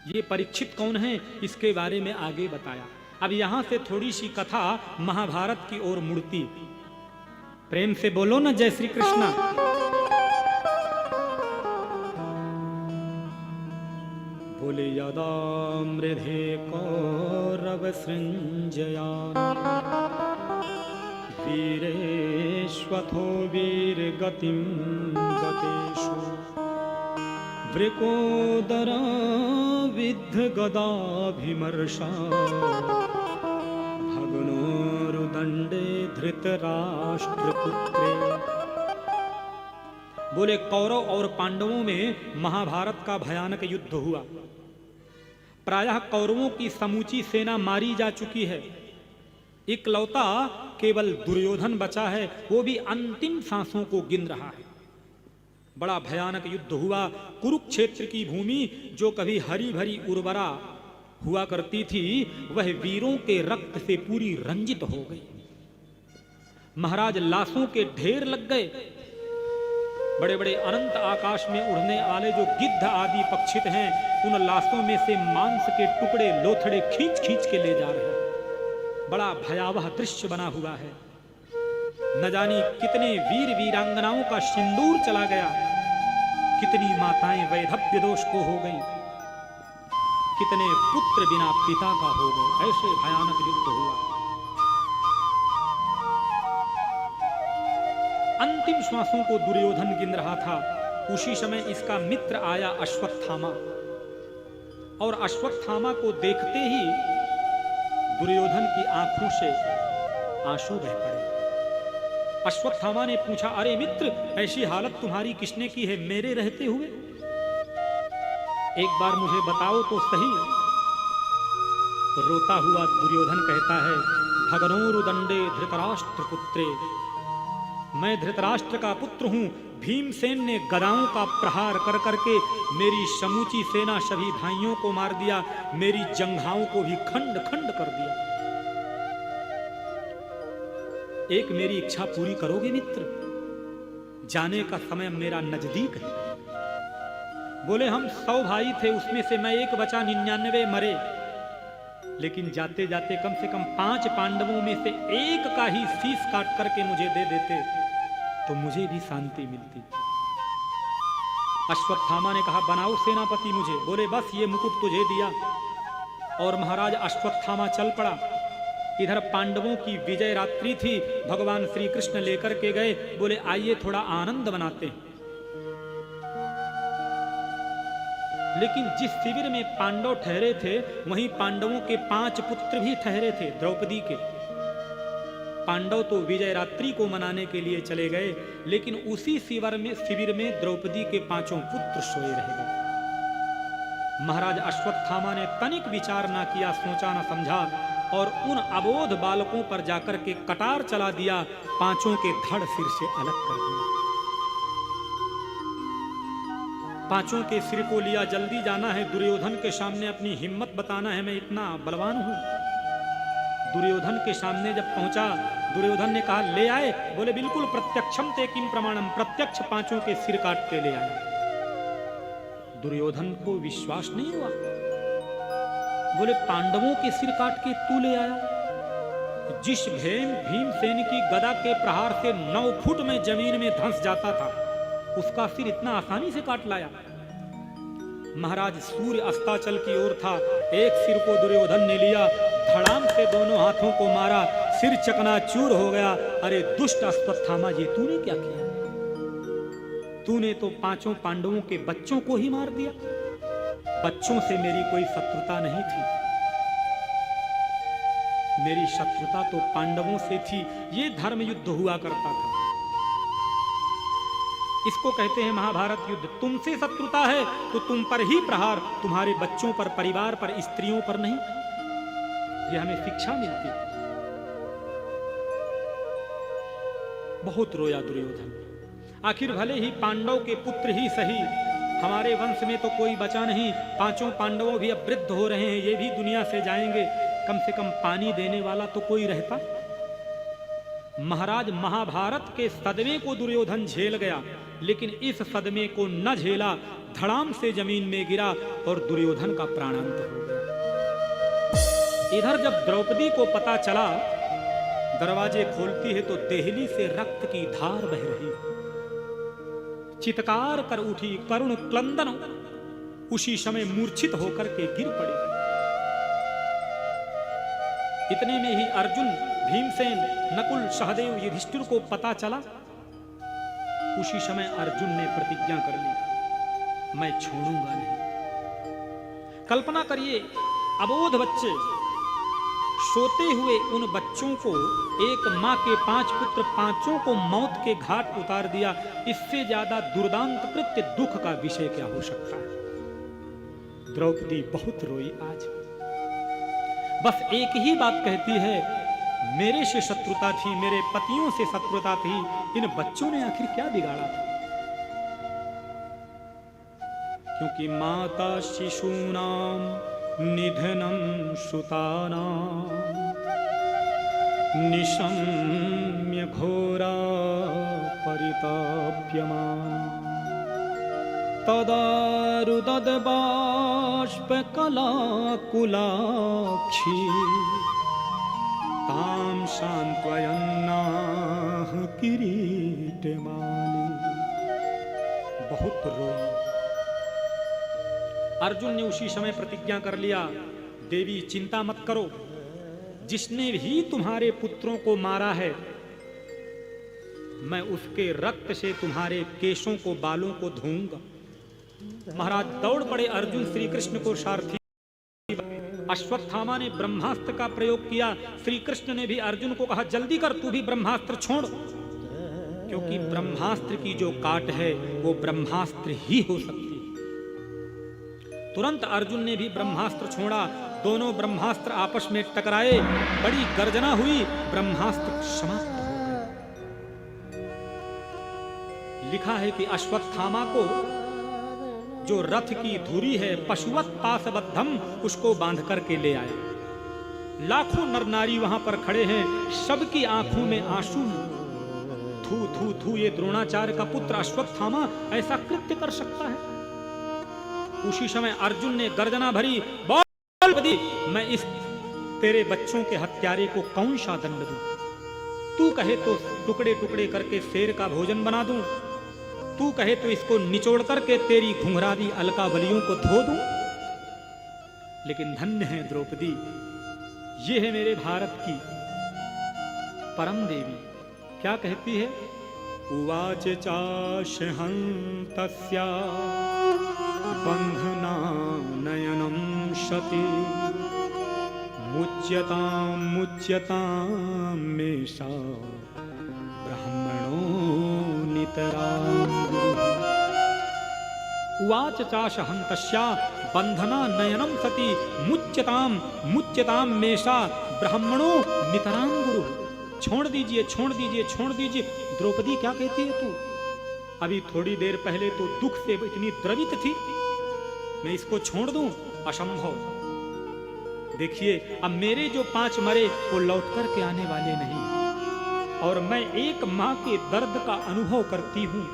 ये परीक्षित कौन है, इसके बारे में आगे बताया। अब यहां से थोड़ी सी कथा महाभारत की ओर मुड़ती। प्रेम से बोलो ना जय श्री कृष्णा। बोले यदा मृधे कौरव सृंजयान वीरेश्वथो वीरगतिं गतेषु वृकोदरा विद्ध गदाभिमर्षा भग्नोरुदंडे धृतराष्ट्रपुत्रे। बोले कौरव और पांडवों में महाभारत का भयानक युद्ध हुआ। प्रायः कौरवों की समूची सेना मारी जा चुकी है, इकलौता केवल दुर्योधन बचा है, वो भी अंतिम सांसों को गिन रहा है। बड़ा भयानक युद्ध हुआ। कुरुक्षेत्र की भूमि जो कभी हरी भरी उर्वरा हुआ करती थी, वह वीरों के रक्त से पूरी रंजित हो गई। महाराज लाशों के ढेर लग गए। बड़े बड़े अनंत आकाश में उड़ने वाले जो गिद्ध आदि पक्षित हैं, उन लाशों में से मांस के टुकड़े लोथड़े खींच खींच के ले जा रहे हैं। बड़ा भयावह दृश्य बना हुआ है। न जानी कितने वीर वीरांगनाओं का सिंदूर चला गया, कितनी माताएं वैधव्य दोष को हो गई, कितने पुत्र बिना पिता का हो गए। ऐसे भयानक युद्ध हुआ। अंतिम श्वासों को दुर्योधन गिन रहा था। उसी समय इसका मित्र आया अश्वत्थामा, और अश्वत्थामा को देखते ही दुर्योधन की आंखों से आंसू बह पड़े। अश्वत्थामा ने पूछा, अरे मित्र, ऐसी हालत तुम्हारी किसने की है मेरे रहते हुए? एक बार मुझे बताओ तो सही। रोता हुआ दुर्योधन कहता है, भगनोरुदंडे धृतराष्ट्र पुत्रे, मैं धृतराष्ट्र का पुत्र हूं। भीमसेन ने गदाओं का प्रहार कर करके मेरी समूची सेना सभी भाइयों को मार दिया, मेरी जंघाओं को भी खंड खंड कर दिया। एक मेरी इच्छा पूरी करोगे मित्र? जाने का समय मेरा नजदीक है। बोले, हम 100 भाई थे, उसमें से मैं एक बचा, 99 मरे, लेकिन जाते जाते कम से कम 5 पांडवों में से एक का ही शीश काट करके मुझे दे देते तो मुझे भी शांति मिलती। अश्वत्थामा ने कहा, बनाओ सेनापति मुझे। बोले, बस ये मुकुट तुझे दिया। और महाराज अश्वत्थामा चल पड़ा। इधर पांडवों की विजय रात्रि थी, भगवान श्री कृष्ण लेकर के गए। बोले, आइए थोड़ा आनंद मनाते हैं। लेकिन जिस शिविर में पांडव ठहरे थे, वहीं पांडवों के 5 पुत्र भी ठहरे थे, द्रौपदी के। पांडव तो विजय रात्रि को मनाने के लिए चले गए, लेकिन उसी शिविर में द्रौपदी के 5 पुत्र सोए रह गए। महाराज अश्वत्थामा ने तनिक विचार ना किया, सोचा ना समझा, और उन अबोध बालकों पर जाकर के कटार चला दिया, 5 के धड़ सिर से अलग कर दिया। 5 के सिर को लिया, जल्दी जाना है दुर्योधन के सामने, अपनी हिम्मत बताना है, मैं इतना बलवान हूं। दुर्योधन के सामने जब पहुंचा, दुर्योधन ने कहा, ले आए? बोले, बिल्कुल, प्रत्यक्षम ते किम प्रमाणम, प्रत्यक्ष 5 के सिर काट के ले आए। दुर्योधन को विश्वास नहीं हुआ। बोले, पांडवों के सिर काट के तू ले आया? जिस भीमसेन की गदा के प्रहार से 9 फुट में जमीन में धंस जाता था, उसका सिर इतना आसानी से काट लाया। महाराज सूर्य अस्ताचल की ओर था, एक सिर को दुर्योधन ने लिया, धड़ाम से दोनों हाथों को मारा, सिर चकनाचूर हो गया। अरे दुष्ट अश्वत्थामा, ये तूने क्या किया? तूने तो 5 पांडवों के बच्चों को ही मार दिया। बच्चों से मेरी कोई शत्रुता नहीं थी, मेरी शत्रुता तो पांडवों से थी। ये धर्म युद्ध हुआ करता था। इसको कहते हैं महाभारत युद्ध। तुमसे शत्रुता है तो तुम पर ही प्रहार, तुम्हारे बच्चों पर, परिवार पर, स्त्रियों पर नहीं। यह हमें शिक्षा मिलती। बहुत रोया दुर्योधन। आखिर भले ही पांडव के पुत्र ही सही, हमारे वंश में तो कोई बचा नहीं। 5 पांडवों भी अब वृद्ध हो रहे हैं, ये भी दुनिया से जाएंगे। कम से कम पानी देने वाला तो कोई रहता। महाराज महाभारत के सदमे को दुर्योधन झेल गया, लेकिन इस सदमे को न झेला, धड़ाम से जमीन में गिरा और दुर्योधन का प्राणांत हो गया। इधर जब द्रौपदी को पता चला, दरवाजे खोलती है तो देहली से रक्त की धार बह रही, चित्कार कर उठी, करुण क्रंदन, उसी समय मूर्छित होकर के गिर पड़ी। इतने में ही अर्जुन, भीमसेन, नकुल, सहदेव, युधिष्ठिर को पता चला। उसी समय अर्जुन ने प्रतिज्ञा कर ली, मैं छोड़ूंगा नहीं। कल्पना करिए, अबोध बच्चे, सोते हुए उन बच्चों को एक मां के 5 पुत्र, पांचों को मौत के घाट उतार दिया। इससे ज्यादा दुर्दांत कृत्य, दुख का विषय क्या हो सकता है। द्रौपदी बहुत रोई आज। बस एक ही बात कहती है, मेरे से शत्रुता थी, मेरे पतियों से शत्रुता थी, इन बच्चों ने आखिर क्या बिगाड़ा था। क्योंकि माता शिशूनाम निधनम सुतानां निशम्य घोरा परिताप्यमान तदारुदद बाष्पकलाकुलाक्षी तां सांत्वयन्नाह किरीटमाली। बहुत रोई। अर्जुन ने उसी समय प्रतिज्ञा कर लिया, देवी चिंता मत करो, जिसने भी तुम्हारे पुत्रों को मारा है, मैं उसके रक्त से तुम्हारे केशों को, बालों को धोऊंगा। महाराज दौड़ पड़े अर्जुन श्री कृष्ण को सारथी। अश्वत्थामा ने ब्रह्मास्त्र का प्रयोग किया। श्री कृष्ण ने भी अर्जुन को कहा, जल्दी कर, तू भी ब्रह्मास्त्र छोड़, क्योंकि ब्रह्मास्त्र की जो काट है वो ब्रह्मास्त्र ही हो सकती है। तुरंत अर्जुन ने भी ब्रह्मास्त्र छोड़ा। दोनों ब्रह्मास्त्र आपस में टकराए, बड़ी गर्जना हुई, ब्रह्मास्त्र समाप्त हो गए। लिखा है कि अश्वत्थामा को जो रथ की धुरी है, पशुवत पाशबद्धम, उसको बांध करके ले आए। लाखों नर नारी वहां पर खड़े हैं, सबकी आंखों में आंसू। थू थू थू, ये द्रोणाचार्य का पुत्र अश्वत्थामा ऐसा कृत्य कर सकता है। उसी समय अर्जुन ने गर्जना भरी, बोल द्रौपदी, मैं इस तेरे बच्चों के हत्यारे को कौन सा दंड दूं? तू कहे तो टुकड़े टुकड़े करके शेर का भोजन बना दूं, तू कहे तो इसको निचोड़ करके तेरी घुंघरादी अलकावलियों को धो दूं। लेकिन धन्य है द्रौपदी, ये है मेरे भारत की परम देवी। क्या कहती है? उवाच चाशहन्तस्या बंधना नयनम शति मुच्यतां मेषा ब्राह्मणो नितरां। उवाच चाशहन्तस्या बंधना नयनम सति मुच्यतां मेषा ब्राह्मणो नितरां गुरु। छोड़ दीजिए, छोड़ दीजिए, छोड़ दीजिए। द्रौपदी क्या कहती है तू? अभी थोड़ी देर पहले तो दुख से इतनी द्रवित थी, मैं इसको छोड़ दूं? असंभव। देखिए, अब मेरे जो 5 मरे वो लौट कर के आने वाले नहीं, और मैं एक मां के दर्द का अनुभव करती हूं।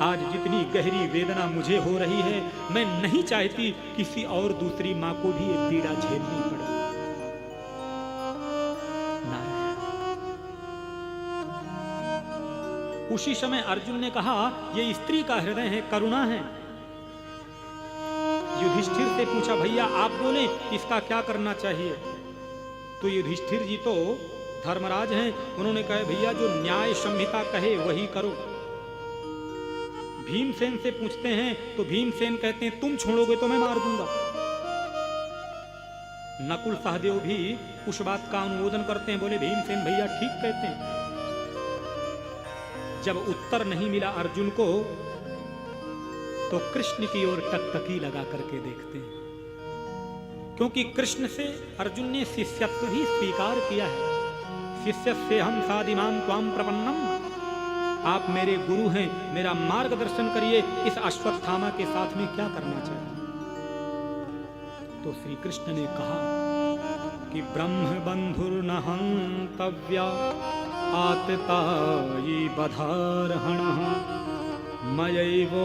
आज जितनी गहरी वेदना मुझे हो रही है, मैं नहीं चाहती किसी और दूसरी मां को भी ये पीड़ा झेलनी पड़े। उसी समय अर्जुन ने कहा, ये स्त्री का हृदय है, करुणा है। युधिष्ठिर से पूछा, भैया आप बोले इसका क्या करना चाहिए? तो युधिष्ठिर जी तो धर्मराज हैं, उन्होंने कहा, भैया जो न्याय संहिता कहे वही करो। भीमसेन से पूछते हैं तो भीमसेन कहते हैं, तुम छोड़ोगे तो मैं मार दूंगा। नकुल सहदेव भी उस बात का अनुमोदन करते हैं, बोले भीमसेन भैया ठीक कहते हैं। जब उत्तर नहीं मिला अर्जुन को, तो कृष्ण की ओर टकटकी लगा करके देखते हैं, क्योंकि कृष्ण से अर्जुन ने शिष्यत्व भी स्वीकार किया है। शिष्यस्य हम सादिमां त्वां प्रपन्नम, आप मेरे गुरु हैं, मेरा मार्गदर्शन करिए, इस अश्वत्थामा के साथ में क्या करना चाहिए? तो श्री कृष्ण ने कहा कि ब्रह्म बंधुर्न हन्तव्या आततायी बधार्हणः मयैवो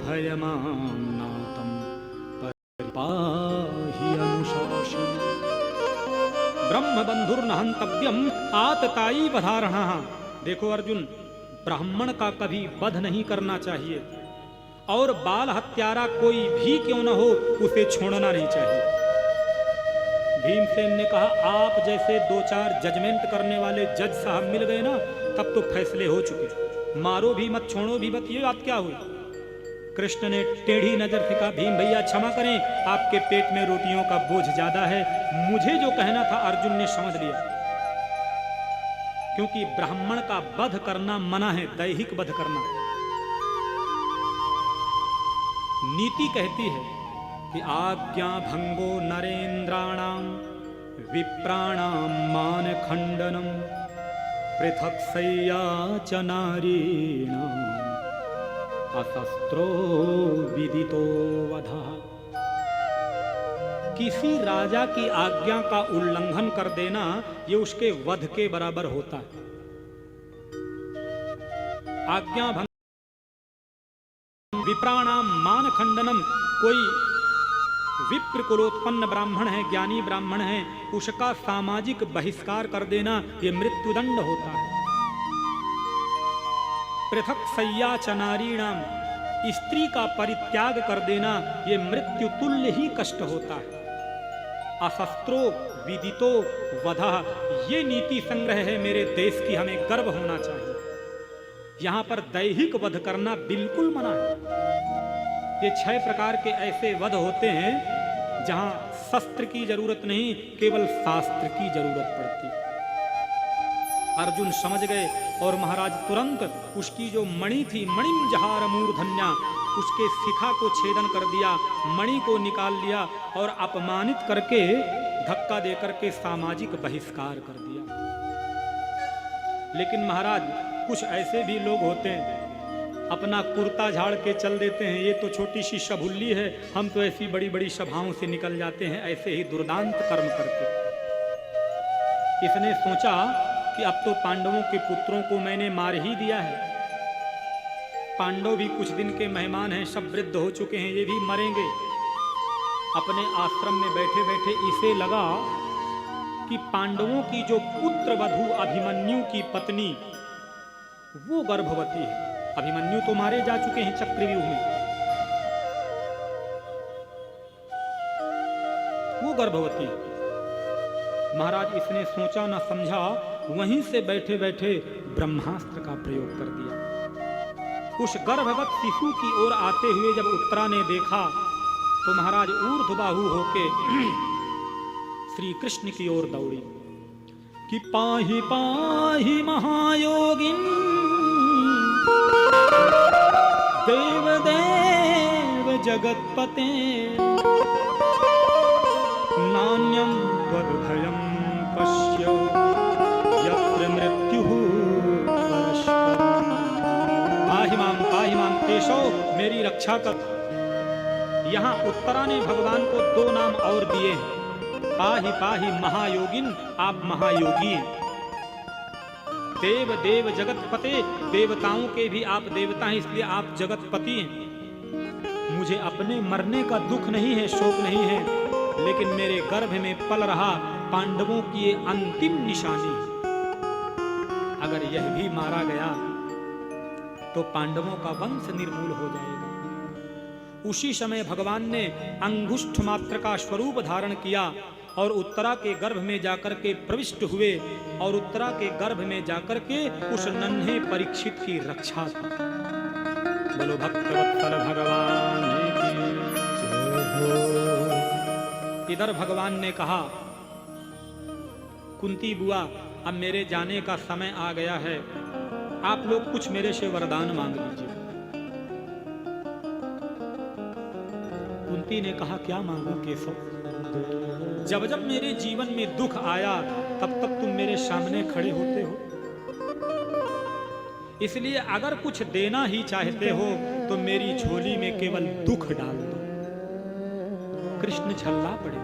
भयमान्नातं परिपाहि अनुशासनं। ब्रह्म बंधुर्न हन्तव्यम आततायी बधार्हणः। देखो अर्जुन, ब्राह्मण का कभी वध नहीं करना चाहिए और बाल हत्यारा कोई भी क्यों न हो उसे छोड़ना नहीं चाहिए। भीमसेन ने कहा आप जैसे 2-4 जजमेंट करने वाले जज साहब मिल गए ना तब तो फैसले हो चुके। मारो भी मत छोड़ो भी मत, ये बात क्या हुई? कृष्ण ने टेढ़ी नजर से कहा भीम भैया क्षमा करें, आपके पेट में रोटियों का बोझ ज्यादा है। मुझे जो कहना था अर्जुन ने समझ लिया, क्योंकि ब्राह्मण का वध करना मना है, दैहिक वध करना। नीति कहती है कि आज्ञा भंगो नरेंद्राणाम विप्राणाम मान खंडनम पृथक सय्या च नारीणाम अशस्त्रो विदितो वधः। किसी राजा की आज्ञा का उल्लंघन कर देना ये उसके वध के बराबर होता है। आज्ञा भंग विप्राणाम मान खंडनम, कोई विप्र कुलोत्पन्न ब्राह्मण है, ज्ञानी ब्राह्मण है, उसका सामाजिक बहिष्कार कर देना ये मृत्युदंड होता है। पृथक सय्या च नारीणाम, स्त्री का परित्याग कर देना ये मृत्यु तुल्य ही कष्ट होता है। अशस्त्रो विदितो वधः, ये नीति संग्रह है मेरे देश की, हमें गर्व होना चाहिए। यहां पर दैहिक वध करना बिल्कुल मना है। ये 6 प्रकार के ऐसे वध होते हैं जहां शस्त्र की जरूरत नहीं, केवल शास्त्र की जरूरत पड़ती। अर्जुन समझ गए और महाराज तुरंत उसकी जो मणि थी, मणिम जहार मूर्धन्या, उसके शिखा को छेदन कर दिया, मणि को निकाल लिया और अपमानित करके धक्का देकर के सामाजिक बहिष्कार कर दिया। लेकिन महाराज कुछ ऐसे भी लोग होते हैं अपना कुर्ता झाड़ के चल देते हैं, ये तो छोटी सी शबुल्ली है, हम तो ऐसी बड़ी बड़ी सभाओं से निकल जाते हैं, ऐसे ही दुर्दांत कर्म करके। इसने सोचा कि अब तो पांडवों के पुत्रों को मैंने मार ही दिया है, पांडव भी कुछ दिन के मेहमान हैं, सब वृद्ध हो चुके हैं, ये भी मरेंगे। अपने आश्रम में बैठे बैठे इसे लगा कि पांडवों की जो पुत्र वधू अभिमन्यु की पत्नी वो गर्भवती है। अभिमन्यु तो मारे जा चुके हैं चक्रव्यूह में, वो गर्भवती है। महाराज इसने सोचा न समझा, वहीं से बैठे बैठे ब्रह्मास्त्र का प्रयोग कर दिया। उस गर्भवत शिशु की ओर आते हुए जब उत्तरा ने देखा तो महाराज ऊर्ध्वबाहु होके श्री कृष्ण की ओर दौड़ी कि पाहि पाहि महायोगिन देव देव जगतपते नान्यं त्वद्भयं पश्य यत्र मृत्युः परस्परम्। पाहि मां केशव, मेरी रक्षा कर। यहाँ उत्तरा ने भगवान को 2 नाम और दिए हैं, पाहि पाहि महायोगिन, आप महायोगी हैं। देव देव जगतपते, देवताओं के भी आप देवता हैं, इसलिए आप जगतपति हैं। मुझे अपने मरने का दुख नहीं है, शोक नहीं है, लेकिन मेरे गर्भ में पल रहा पांडवों की ये अंतिम निशानी। अगर यह भी मारा गया तो पांडवों का वंश निर्मूल हो जाएगा। उसी समय भगवान ने अंगुष्ठ मात्र का स्वरूप धारण किया और उत्तरा के गर्भ में जाकर के प्रविष्ट हुए और उत्तरा के गर्भ में जाकर के उस नन्हे परीक्षित की रक्षा की। बोलो भक्तवत्सल भगवान की जय हो। इधर भगवान ने कहा कुंती बुआ, अब मेरे जाने का समय आ गया है, आप लोग कुछ मेरे से वरदान मांग लीजिए। कुंती ने कहा क्या मांगू केशव, जब जब मेरे जीवन में दुख आया तब तब तुम मेरे सामने खड़े होते हो, इसलिए अगर कुछ देना ही चाहते हो तो मेरी झोली में केवल दुख डाल दो। कृष्ण झल्ला पड़े,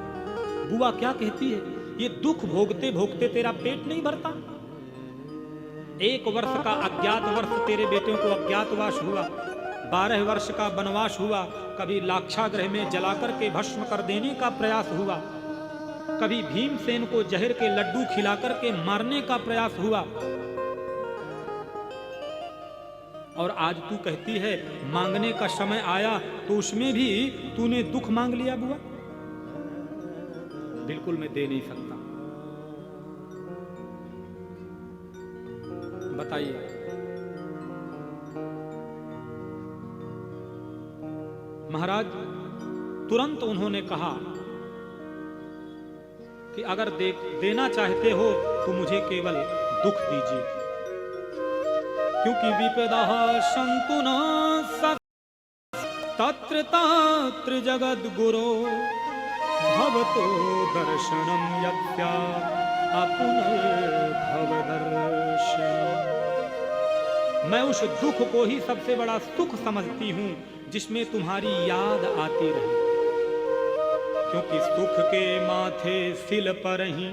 बुआ क्या कहती है, ये दुख भोगते भोगते तेरा पेट नहीं भरता? 1 वर्ष का अज्ञात वर्ष तेरे बेटों को अज्ञातवास हुआ, 12 वर्ष का वनवास हुआ, कभी लाक्षागृह में जलाकर के भस्म कर देने का प्रयास हुआ, कभी भीमसेन को जहर के लड्डू खिलाकर के मारने का प्रयास हुआ, और आज तू कहती है मांगने का समय आया तो उसमें भी तूने दुख मांग लिया बुआ? बिल्कुल मैं दे नहीं सकता। बताइए, महाराज तुरंत उन्होंने कहा कि अगर देना चाहते हो तो मुझे केवल दुख दीजिए, क्योंकि विपदा संतु न तत्र तत्र जगद गुरो भवतो दर्शनम यत्या अपुनर्भव दर्शन। मैं उस दुख को ही सबसे बड़ा सुख समझती हूँ जिसमें तुम्हारी याद आती रहे, क्योंकि सुख के माथे सिल पर ही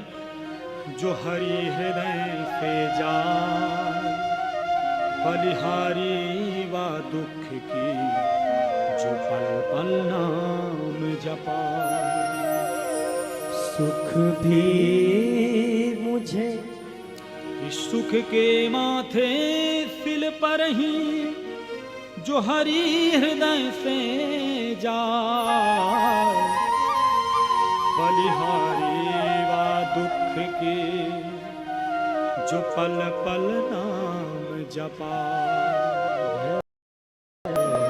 जो हरि हृदय से जाए, बलिहारी वा दुख की जो पल पल नाम जपा। सुख भी मुझे इस सुख के माथे सिल पर ही जो हरि हृदय से जाए, बलिहारी वा दुख की जो पल पल नाम जपा।